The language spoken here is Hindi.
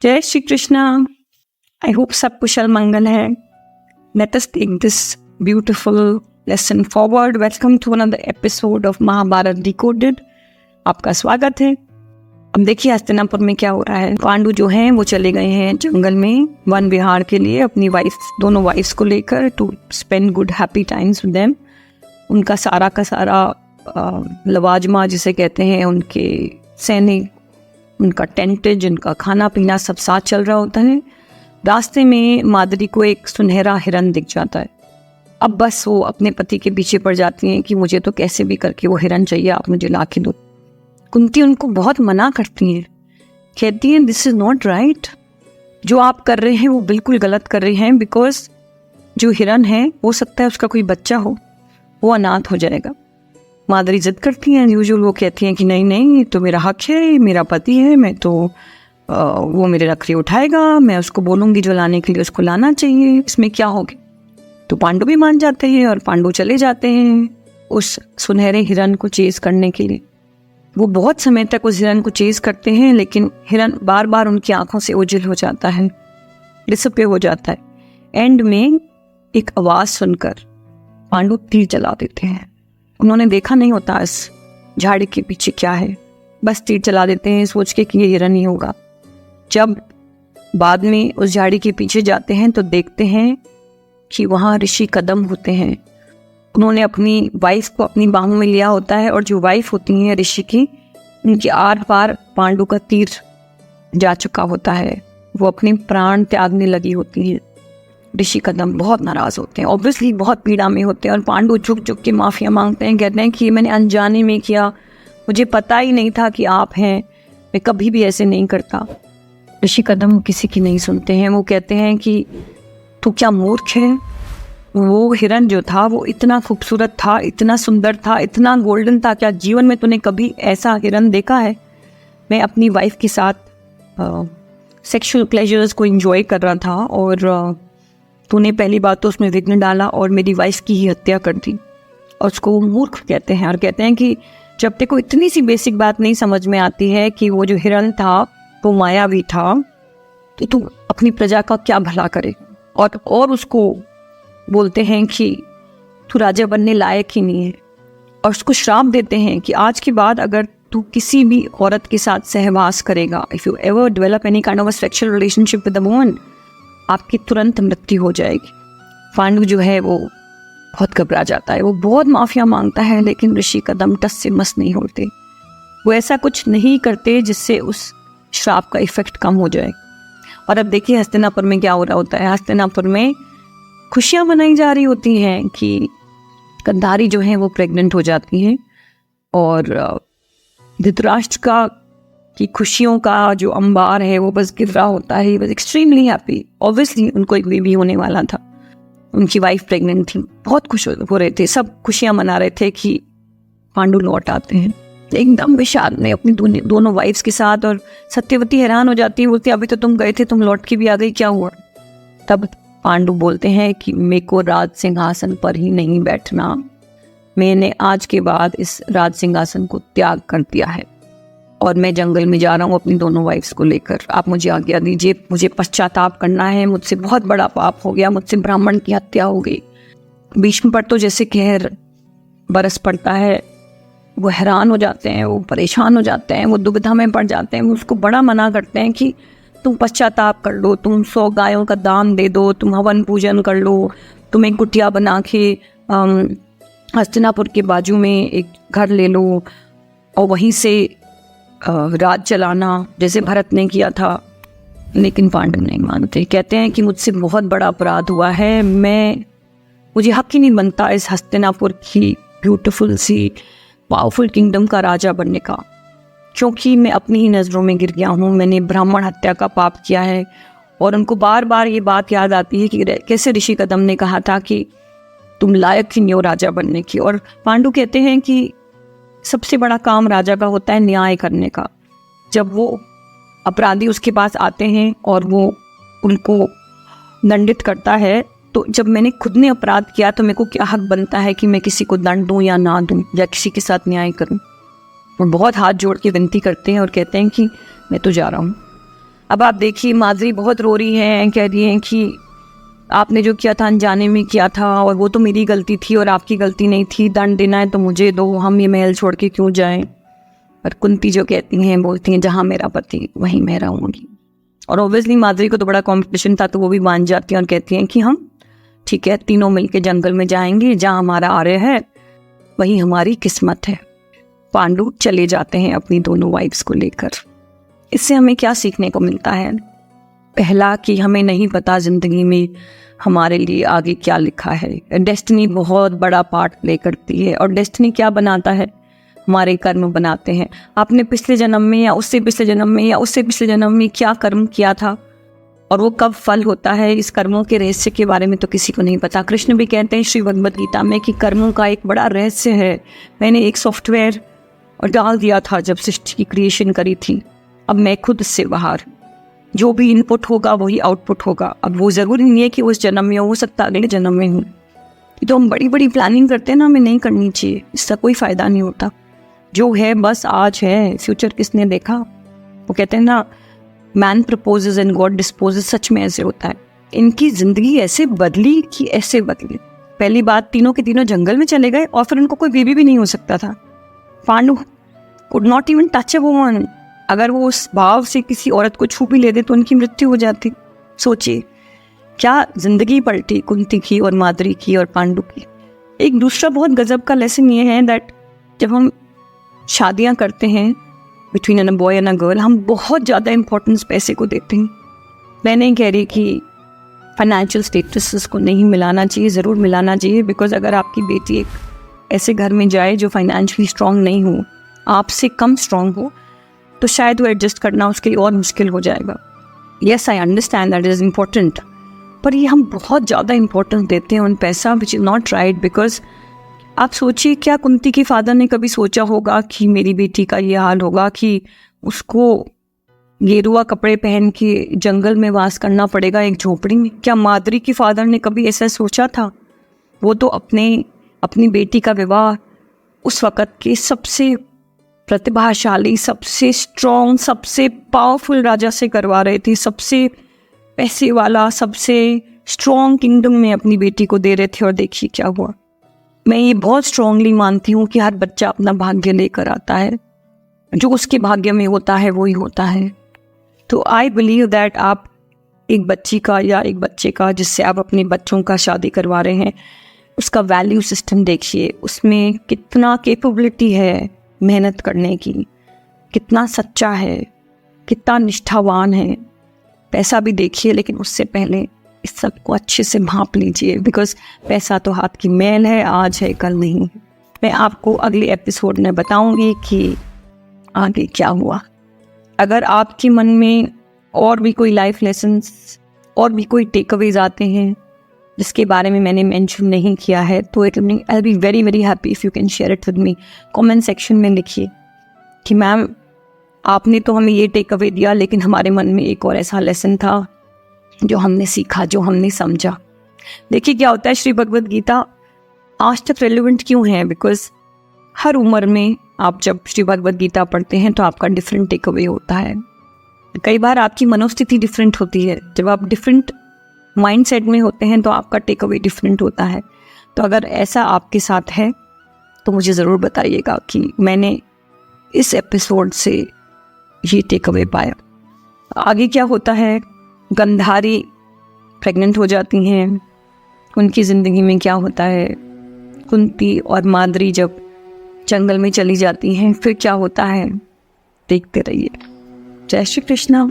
जय श्री कृष्णा। आई होप सब कुशल मंगल है। Let us take this beautiful lesson forward. Welcome to another episode of Mahabharat decoded. आपका स्वागत है। अब देखिए हस्तिनापुर में क्या हो रहा है। पांडु जो हैं वो चले गए हैं जंगल में वन विहार के लिए, अपनी दोनों वाइफ्स को लेकर, to spend good happy times with them. उनका सारा का सारा लवाजमा जिसे कहते हैं, उनके सैनिक, उनका टेंटेज, उनका खाना पीना सब साथ चल रहा होता है। रास्ते में माद्री को एक सुनहरा हिरन दिख जाता है। अब बस वो अपने पति के पीछे पड़ जाती हैं कि मुझे तो कैसे भी करके वो हिरन चाहिए, आप मुझे ला के दो। कुंती उनको बहुत मना करती हैं, कहती हैं दिस इज़ नॉट राइट, जो आप कर रहे हैं वो बिल्कुल गलत कर रहे हैं, बिकॉज जो हिरन है हो सकता है उसका कोई बच्चा हो, वो अनाथ हो जाएगा। माद्री जिद करती हैं यूजुअल, वो कहती हैं कि नहीं नहीं, तो मेरा हक है, मेरा पति है, मैं तो वो मेरे रखरी उठाएगा, मैं उसको बोलूँगी जो लाने के लिए उसको लाना चाहिए, इसमें क्या हो गया। तो पांडु भी मान जाते हैं और पांडु चले जाते हैं उस सुनहरे हिरन को चेज़ करने के लिए। वो बहुत समय तक उस हिरन को चेज़ करते हैं, लेकिन हिरन बार बार उनकी आंखों से ओझल हो जाता है, डिसअपियर हो जाता है। एंड में एक आवाज़ सुनकर पांडु तीर चला देते हैं। उन्होंने देखा नहीं होता इस झाड़ी के पीछे क्या है, बस तीर चला देते हैं सोच के कि ये हिरन ही होगा। जब बाद में उस झाड़ी के पीछे जाते हैं तो देखते हैं कि वहाँ ऋषि कदम होते हैं। उन्होंने अपनी वाइफ को अपनी बाहों में लिया होता है, और जो वाइफ होती हैं ऋषि की, उनके आर पार पांडु का तीर जा चुका होता है। वो अपने प्राण त्यागने लगी होती हैं। ऋषि कदम बहुत नाराज़ होते हैं, ऑब्वियसली बहुत पीड़ा में होते हैं, और पांडु झुक झुक के माफ़िया मांगते हैं, कहते हैं कि मैंने अनजाने में किया, मुझे पता ही नहीं था कि आप हैं, मैं कभी भी ऐसे नहीं करता। ऋषि कदम किसी की नहीं सुनते हैं। वो कहते हैं कि तू क्या मूर्ख है, वो हिरन जो था वो इतना खूबसूरत था, इतना सुंदर था, इतना गोल्डन था, क्या जीवन में तूने कभी ऐसा हिरन देखा है। मैं अपनी वाइफ के साथ सेक्सुअल प्लेजर्स को एंजॉय कर रहा था, और तूने पहली बात तो उसमें विघ्न डाला और मेरी वाइफ की ही हत्या कर दी। और उसको मूर्ख कहते हैं, और कहते हैं कि जब तक को इतनी सी बेसिक बात नहीं समझ में आती है कि वो जो हिरन था वो मायावी था, तो तू अपनी प्रजा का क्या भला करे। और उसको बोलते हैं कि तू राजा बनने लायक ही नहीं है, और उसको श्राप देते हैं कि आज के बाद अगर तू किसी भी औरत के साथ सहवास करेगा, if you ever develop any kind of a sexual relationship with a woman, आपकी तुरंत मृत्यु हो जाएगी। पांडु जो है वो बहुत घबरा जाता है, वो बहुत माफिया मांगता है, लेकिन ऋषि कदम टस से मस नहीं होते। वो ऐसा कुछ नहीं करते जिससे उस श्राप का इफेक्ट कम हो जाए। और अब देखिए हस्तिनापुर में क्या हो रहा होता है। हस्तिनापुर में खुशियाँ मनाई जा रही होती हैं कि गांधारी जो है वो प्रेग्नेंट हो जाती हैं, और धृतराष्ट्र की खुशियों का जो अंबार है वो बस गिर रहा होता है। बस एक्सट्रीमली हैप्पी। ऑब्वियसली उनको एक बेबी होने वाला था, उनकी वाइफ प्रेग्नेंट थी, बहुत खुश हो रहे थे, सब खुशियाँ मना रहे थे कि पांडु लौट आते हैं। एकदम विषाद में अपनी दोनों वाइफ्स के साथ, और सत्यवती हैरान हो जाती है, बोलती अभी तो तुम गए थे, तुम लौट के भी आ गई, क्या हुआ। तब पांडु बोलते हैं कि मेरे को राज सिंहासन पर ही नहीं बैठना, मैंने आज के बाद इस राज सिंहासन को त्याग कर दिया है, और मैं जंगल में जा रहा हूँ अपनी दोनों वाइफ्स को लेकर। आप मुझे आज्ञा दीजिए, मुझे पश्चाताप करना है, मुझसे बहुत बड़ा पाप हो गया, मुझसे ब्राह्मण की हत्या हो गई। भीष्म पर तो जैसे कहर बरस पड़ता है, वो हैरान हो जाते हैं, वो परेशान हो जाते हैं, वो दुविधा में पड़ जाते हैं। वो उसको बड़ा मना करते हैं कि तुम पश्चाताप कर लो, तुम 100 गायों का दान दे दो, तुम हवन पूजन कर लो, तुम एक कुटिया बना के हस्तिनापुर के बाजू में एक घर ले लो, और वहीं से राज चलाना जैसे भरत ने किया था। लेकिन पांडु नहीं मानते, कहते हैं कि मुझसे बहुत बड़ा अपराध हुआ है, मुझे हक ही नहीं बनता इस हस्तिनापुर की ब्यूटीफुल सी पावरफुल किंगडम का राजा बनने का, क्योंकि मैं अपनी ही नज़रों में गिर गया हूँ, मैंने ब्राह्मण हत्या का पाप किया है। और उनको बार बार ये बात याद आती है कि कैसे ऋषि कदम ने कहा था कि तुम लायक ही नहीं हो राजा बनने की। और पांडु कहते हैं कि सबसे बड़ा काम राजा का होता है न्याय करने का। जब वो अपराधी उसके पास आते हैं और वो उनको दंडित करता है, तो जब मैंने खुद ने अपराध किया तो मेरे को क्या हक बनता है कि मैं किसी को दंड दूं या ना दूं, या किसी के साथ न्याय करूं। वो बहुत हाथ जोड़ के विनती करते हैं और कहते हैं कि मैं तो जा रहा हूं। अब आप देखिए माद्री बहुत रो रही हैं, कह रही हैं कि आपने जो किया था अनजाने में किया था और वो तो मेरी गलती थी और आपकी गलती नहीं थी, दंड देना है तो मुझे दो, हम ये महल छोड़ के क्यों जाएं। पर कुंती जो कहती हैं, बोलती हैं जहाँ मेरा पति वहीं मैं रहूँगी। और ऑब्वियसली माद्री को तो बड़ा कॉम्पिटिशन था, तो वो भी मान जाती हैं और कहती हैं कि हम ठीक है तीनों मिलके जंगल में जाएंगे, जहाँ हमारा आर्य है वहीं हमारी किस्मत है। पांडु चले जाते हैं अपनी दोनों वाइफ्स को लेकर। इससे हमें क्या सीखने को मिलता है? पहला कि हमें नहीं पता ज़िंदगी में हमारे लिए आगे क्या लिखा है। डेस्टिनी बहुत बड़ा पार्ट प्ले करती है। और डेस्टिनी क्या बनाता है? हमारे कर्म बनाते हैं। आपने पिछले जन्म में या उससे पिछले जन्म में या उससे पिछले जन्म में क्या कर्म किया था और वो कब फल होता है, इस कर्मों के रहस्य के बारे में तो किसी को नहीं पता। कृष्ण भी कहते हैं श्री भगवद गीता में कि कर्मों का एक बड़ा रहस्य है। मैंने एक सॉफ्टवेयर डाल दिया था जब सृष्टि की क्रिएशन करी थी, अब मैं खुद इससे बाहर, जो भी इनपुट होगा वही आउटपुट होगा। अब वो ज़रूरी नहीं है कि उस जन्म में हो सकता अगले जन्म में हूँ। तो हम बड़ी बड़ी प्लानिंग करते हैं ना, हमें नहीं करनी चाहिए, इसका कोई फ़ायदा नहीं होता। जो है बस आज है, फ्यूचर किसने देखा। वो कहते हैं ना man proposes and God disposes, सच में ऐसे होता है। इनकी ज़िंदगी ऐसे बदली कि ऐसे बदली। पहली बात, तीनों के तीनों जंगल में चले गए और फिर उनको कोई बेबी भी नहीं हो सकता था। Pandu could not even touch a woman. अगर वो उस भाव से किसी औरत को छू भी लेते तो उनकी मृत्यु हो जाती। सोचिए क्या जिंदगी पलटी कुंती की और माद्री की और पांडु की। एक दूसरा बहुत गजब का लेसन ये है दैट जब हम शादियां करते हैं between a boy and a girl, हम बहुत ज़्यादा इंपॉर्टेंस पैसे को देते हैं। मैं नहीं कह रही कि फाइनेंशियल स्टेटस को नहीं मिलाना चाहिए, ज़रूर मिलाना चाहिए। बिकॉज अगर आपकी बेटी एक ऐसे घर में जाए जो फाइनेंशियली स्ट्रॉन्ग नहीं हो, आपसे कम स्ट्रॉन्ग हो, तो शायद वो एडजस्ट करना उसके लिए और मुश्किल हो जाएगा। Yes I understand that is important, पर ये हम बहुत ज़्यादा इंपॉर्टेंस देते हैं उन पैसा which is not right. Because आप सोचिए क्या कुंती के फादर ने कभी सोचा होगा कि मेरी बेटी का ये हाल होगा कि उसको गेरुआ कपड़े पहन के जंगल में वास करना पड़ेगा एक झोपड़ी में? क्या माद्री के फादर ने कभी ऐसा सोचा था? वो तो अपनी बेटी का विवाह उस वक़्त के सबसे प्रतिभाशाली, सबसे स्ट्रॉन्ग, सबसे पावरफुल राजा से करवा रहे थे। सबसे पैसे वाला, सबसे स्ट्रॉन्ग किंगडम में अपनी बेटी को दे रहे थे और देखिए क्या हुआ। मैं ये बहुत स्ट्रांगली मानती हूँ कि हर बच्चा अपना भाग्य लेकर आता है, जो उसके भाग्य में होता है वो ही होता है। तो आई बिलीव दैट आप एक बच्ची का या एक बच्चे का जिससे आप अपने बच्चों का शादी करवा रहे हैं, उसका वैल्यू सिस्टम देखिए, उसमें कितना कैपेबिलिटी है मेहनत करने की, कितना सच्चा है, कितना निष्ठावान है। पैसा भी देखिए, लेकिन उससे पहले इस सब को अच्छे से भांप लीजिए। बिकॉज पैसा तो हाथ की मैल है, आज है कल नहीं। मैं आपको अगले एपिसोड में बताऊंगी कि आगे क्या हुआ। अगर आपके मन में और भी कोई लाइफ लेसन्स और भी कोई टेक अवेज आते हैं जिसके बारे में मैंने मेंशन नहीं किया है, तो I be very very happy if you can share it with me. Comment section में लिखिए कि मैम आपने तो हमें ये टेक अवे दिया, लेकिन हमारे मन में एक और ऐसा लेसन था जो हमने सीखा, जो हमने समझा। देखिए क्या होता है, श्री भगवद गीता आज तक रेलिवेंट क्यों है? बिकॉज हर उम्र में आप जब श्री भगवद गीता पढ़ते हैं तो आपका डिफरेंट टेक अवे होता है। कई बार आपकी मनोस्थिति डिफरेंट होती है। जब आप डिफरेंट माइंडसेट में होते हैं तो आपका टेक अवे डिफरेंट होता है। तो अगर ऐसा आपके साथ है तो मुझे ज़रूर बताइएगा कि मैंने इस एपिसोड से ये टेक अवे पाया। आगे क्या होता है, गंधारी प्रेग्नेंट हो जाती हैं, उनकी ज़िंदगी में क्या होता है, कुंती और माद्री जब जंगल में चली जाती हैं, फिर क्या होता है, देखते रहिए। जय श्री कृष्णा।